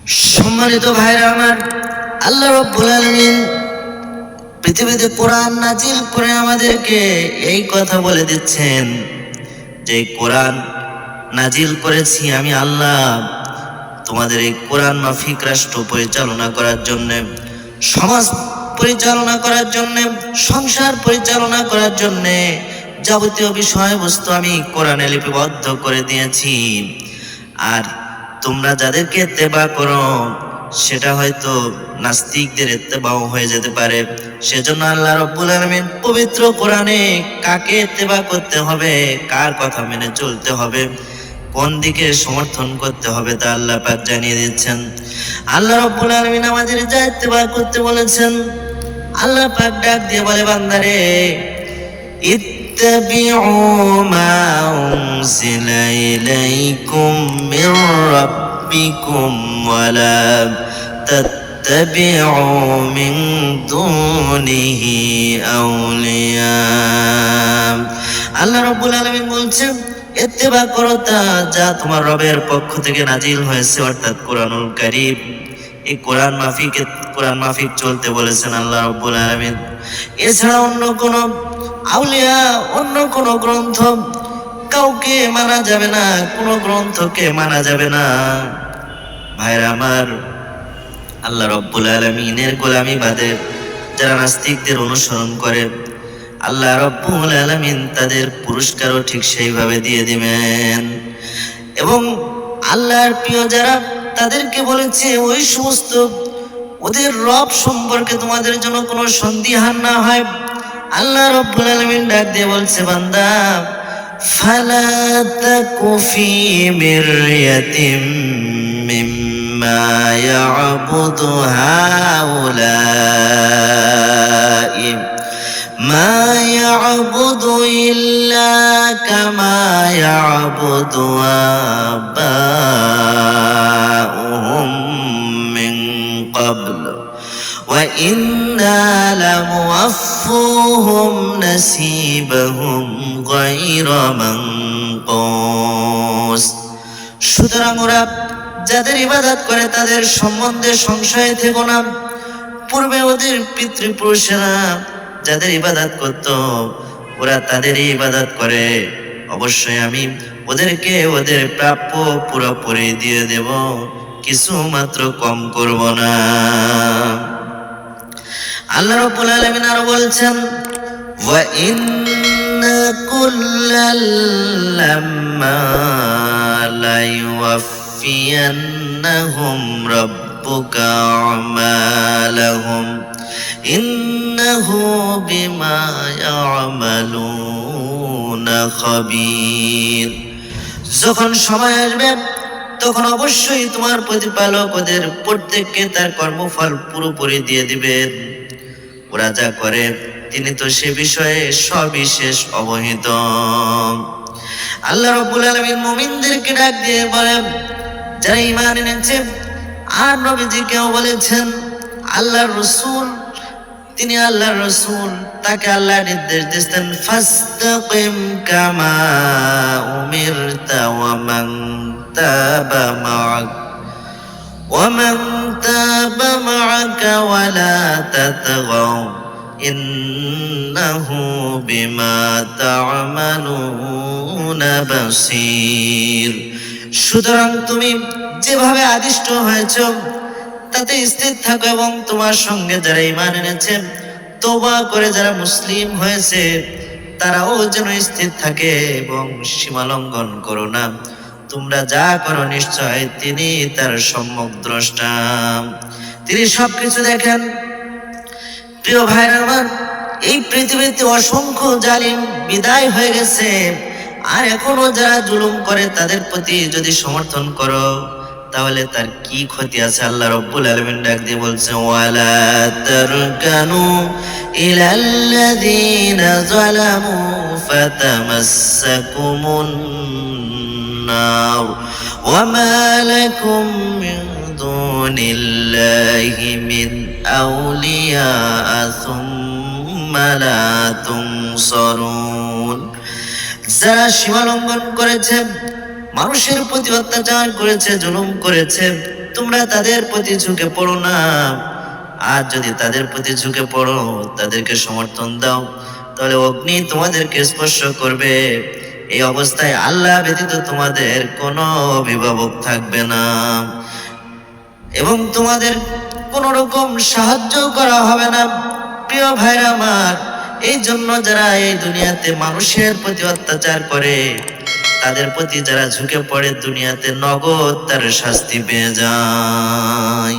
সম্মানিত ভাইরা আমার, আল্লাহ রাব্বুল আলামিন পৃথিবীতে কোরআন নাজিল করে আমাদেরকে এই কথা বলে দিচ্ছেন যে কোরআন নাজিল করেছি আমি আল্লাহ তোমাদের এই কোরআন মাফিক রাষ্ট্র পরিচালনা করার জন্য, সমাজ পরিচালনা করার জন্য, সংসার পরিচালনা করার জন্য যাবতীয় বিষয়বস্তু আমি কোরআনে লিপিবদ্ধ করে দিয়েছি। আর তোমরা যাদেরকে ইত্তেবা করো সেটা হয়তো নাস্তিকদের ইত্তেবাও হয়ে যেতে পারে। সেজন্য আল্লাহ রাব্বুল আলামিন পবিত্র কোরআনে কাকে ইত্তেবা করতে হবে, কার কথা মেনে চলতে হবে, কোন দিকে সমর্থন করতে হবে তা আল্লাহ পাক জানিয়ে দিচ্ছেন। আল্লাহ রাব্বুল আলামিন আমাদের যা ইত্তেবা করতে বলেছেন, আল্লাহ পাক ডাক দিয়ে বলে, বান্দারে ইত্তাবিউ মা উনজিলা ইলাইকুম মির রাব্বিকুম ওয়ালা তাত্তাবিউ মিন দুনিহি আউলিয়া। আল্লাহ রাব্বুল আলামিন বলছেন, ইত্তেবা করো তা যা তোমার রবের পক্ষ থেকে নাজিল হয়েছে, অর্থাৎ কোরআনুল কারীম। এই কোরআন মাফিক চলতে বলেছেন আল্লাহ রাব্বুল আলামিন। এছাড়া অন্য কোন আউলিয়া, অন্য কোন গ্রন্থ কাউকে মানা যাবে না, কোন গ্রন্থকে মানা যাবে না। ভাইরা আমার, আল্লাহ রাব্বুল আলামিনের গোলামি বাদে যারা নাস্তিকদের অনুসরণ করে, আল্লাহ রাব্বুল আলামিন তাদের পুরস্কারও ঠিক সেইভাবে দিয়ে দিবেন। এবং আল্লাহর প্রিয় যারা, তাদেরকে বলেছে ওই সমস্ত ওদের রব সম্পর্কে তোমাদের জন্য কোনো সন্দিহান না হয়। আল্লাহ রাব্বুল আলামিন ডাক দিয়ে বলছে, বান্দা ফালা তাকু ফি মিরয়াতিম মিম্মা ইয়াবুদু হাউলাই মা ইয়াবুদু ইল্লা কামা ইয়াবুদু আবাউহুম মিন ক্বাবল ওয়া ইন্না লামুওয়াফফুহুম নাসিবাহুম গায়রা মানকুস। সুতরাং ওরা যাদের ইবাদত করে তাদের সম্বন্ধে সংশয়ে থেকো না। পূর্বে ওদের পিতৃপুরুষেরা যাদের ইবাদত করত, ওরা তাদেরই ইবাদত করে, অবশ্যই আমি ওদেরকে ওদের প্রাপ্য পুরোপুরি দিয়ে দেব, কিছু মাত্র কম করব না। আল্লাহ রাব্বুল আলামিন আরো বলছেন, ওয়া ইন্না কুল্লাল লাম্মা লা ইউওয়াফিয়ান্নাহুম রাব্বুকা আমালাহুম ইন্নাহু বিমা ইয়ামালুনা খাবীর। যখন সময় আসবে তখন অবশ্যই তোমার প্রতিপালক ওদের প্রত্যেককে তার কর্মফল পুরোপুরি দিয়ে দিবেন। ওরা যা করে তিনি তো সে বিষয়ে সবিশেষ অবহিত। আল্লাহ রাব্বুল আলামিন মুমিনদেরকে ডাক দিয়ে বলেন, যারা ঈমান এনেছে, আর নবীজিকেও বলেছেন আল্লাহর রাসূল, তিনি আল্লাহর রাসূল, তাকে আল্লাহ নির্দেশ দিয়েছেন, ফাস্তাকিম কামা উমিরতা ওয়া মান তাবা মা'আকা ওয়া লা তাতগাও ইন্নাহু বিমা তা'মালুনা বাসীর। সুতরাং তুমি যেভাবে আদিষ্ট হয়েছ তাতে স্থির থাকো, এবং তোমার সঙ্গে যারা ঈমান এনেছে, তওবা করে যারা মুসলিম হয়েছে, তারাও যেন স্থির থাকে এবং সীমা লঙ্ঘন করো না। তোমরা যা করো নিশ্চয় তিনি তার সম্যক দ্রষ্টা, তিনি সবকিছু দেখেন। প্রিয় ভাইরা আমার, এই পৃথিবীতে অসংখ্য জালিম বিদায় হয়ে গেছে, আর এখনো যারা জুলুম করে তাদের প্রতি যদি সমর্থন করো তাহলে তার কি ক্ষতি আছে? আল্লাহ রাব্বুল আলামিন ডাক দিয়ে বলছে, ওয়ালা তারকানু ইলাল্লাযীনা যালামু ফাতামাসসাকুমুন নার ওয়া মা লাকুম মিন দুনিল্লাহি মিন আউলিয়া সুম্মা লা তুনসারুন। যারা সীমা লঙ্ঘন করেছে, মানুষের প্রতি অত্যাচার করেছে, জুলুম করেছে, তোমরা তাদের প্রতি ঝুঁকে পড়ো না। আর যদি তাদের প্রতি ঝুঁকে পড়ো, তাদেরকে সমর্থন দাও, তাহলে অগ্নি তোমাদেরকে স্পর্শ করবে। এই অবস্থায় আল্লাহ ব্যতীত তোমাদের কোনো অভিভাবক থাকবে না এবং তোমাদের কোন রকম সাহায্য করা হবে না। প্রিয় ভাইরা আমার, এই জন্য যারা এই দুনিয়াতে মানুষের প্রতি অত্যাচার করে, তাদের প্রতি যারা ঝুঁকে পড়ে, দুনিয়াতে নগদ তার শাস্তি পেয়ে যায়।